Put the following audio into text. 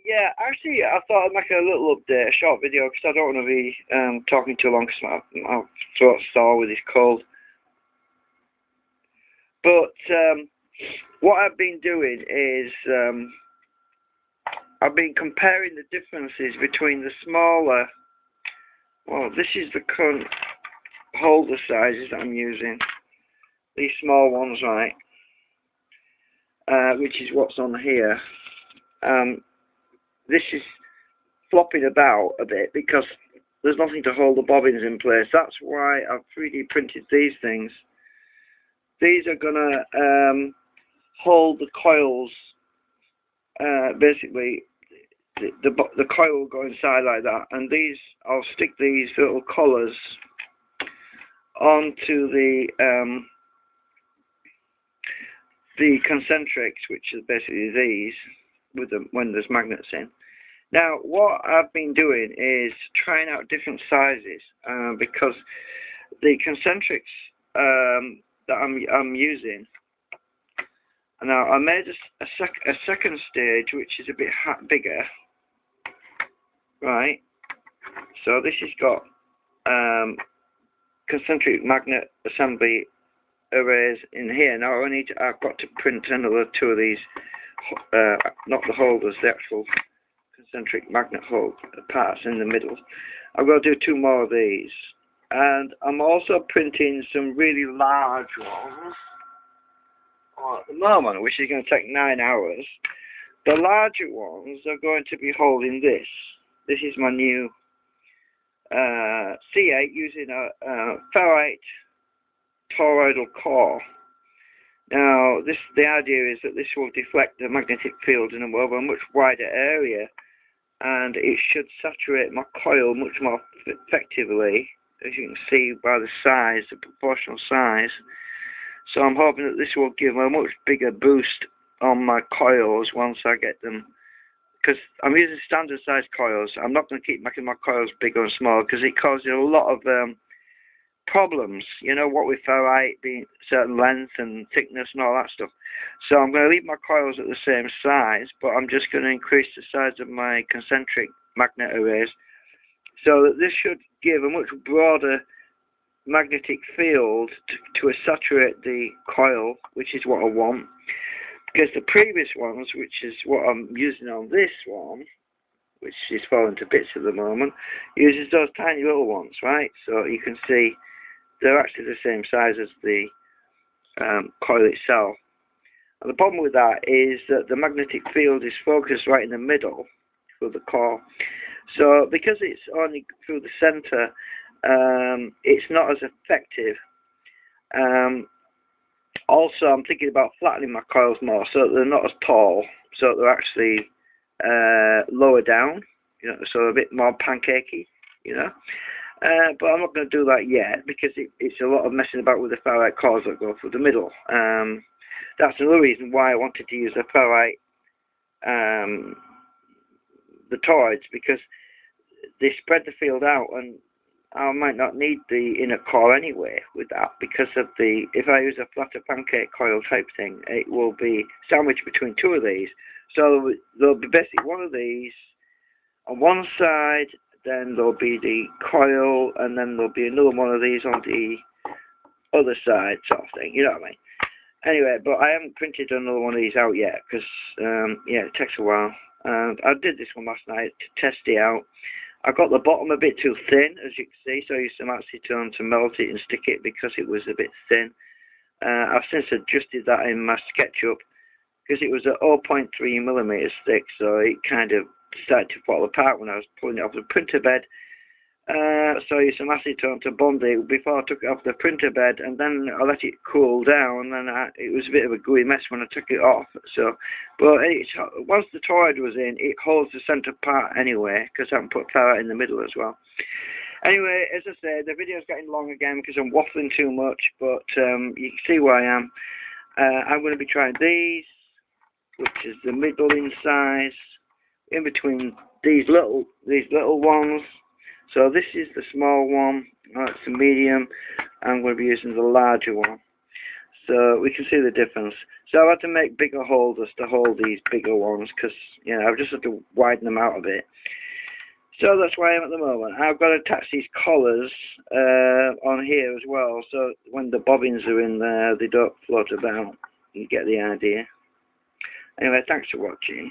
Yeah, actually, I thought I'd make a little update, a short video, because I don't want to be talking too long, because my throat's sore with this cold. But what I've been doing is I've been comparing the differences between the smaller, well, this is the current holder sizes that I'm using, these small ones, right, which is what's on here. This is flopping about a bit because there's nothing to hold the bobbins in place. That's why I've 3D printed these things. These are gonna hold the coils. Basically, the coil will go inside like that, and these, I'll stick these little collars onto the concentrics, which is basically these, with them when there's magnets in. Now, what I've been doing is trying out different sizes because the concentrics that I'm using. Now, I made a second stage, which is a bit bigger, right? So this has got concentric magnet assembly arrays in here. Now I've got to print another 2 of these, not the holders, the actual concentric magnet hole parts in the middle. I'm going to do 2 more of these, and I'm also printing some really large ones at the moment, which is going to take 9 hours. The larger ones are going to be holding this. This is my new C8 using a ferrite toroidal core. Now, the idea is that this will deflect the magnetic field in over a much wider area, and it should saturate my coil much more effectively, as you can see by the size, the proportional size. So I'm hoping that this will give a much bigger boost on my coils once I get them, because I'm using standard size coils. I'm not going to keep making my coils bigger and smaller because it causes a lot of problems, you know, what with ferrite being certain length and thickness and all that stuff. So I'm going to leave my coils at the same size, but I'm just going to increase the size of my concentric magnet arrays, so that this should give a much broader magnetic field to saturate the coil, which is what I want. Because the previous ones, which is what I'm using on this one, which is falling to bits at the moment, uses those tiny little ones, right? So you can see they're actually the same size as the coil itself. And the problem with that is that the magnetic field is focused right in the middle for the core. So because it's only through the center, it's not as effective. Also, I'm thinking about flattening my coils more so that they're not as tall, so that they're actually lower down, you know, so a bit more pancakey, you know. But I'm not going to do that yet because it's a lot of messing about with the ferrite cores that go through the middle. That's another reason why I wanted to use the ferrite, the toroids, because they spread the field out, and I might not need the inner core anyway with that, because of if I use a flatter pancake coil type thing, it will be sandwiched between 2 of these. So there'll be basically one of these on one side, then there'll be the coil, and then there'll be another one of these on the other side, sort of thing, you know what I mean? Anyway, but I haven't printed another one of these out yet, because, yeah, it takes a while. And I did this one last night to test it out. I got the bottom a bit too thin, as you can see, so I used some acetone to melt it and stick it because it was a bit thin. I've since adjusted that in my SketchUp because it was at 0.3 millimeters thick, so it kind of started to fall apart when I was pulling it off the printer bed. So I used some acetone to bond it before I took it off the printer bed, and then I let it cool down, and then it was a bit of a gooey mess when I took it off. So, but once the toroid was in, it holds the center part anyway, because I haven't put ferrite in the middle as well. Anyway, as I said, the video's getting long again because I'm waffling too much, but you can see where I am. I'm going to be trying these, which is the middle in size, in between these little ones. So this is the small one, that's the medium. I'm going to be using the larger one. So we can see the difference. So I've had to make bigger holders to hold these bigger ones because, you know, I've just had to widen them out a bit. So that's where I am at the moment. I've got to attach these collars on here as well, so when the bobbins are in there, they don't float about. You get the idea. Anyway, thanks for watching.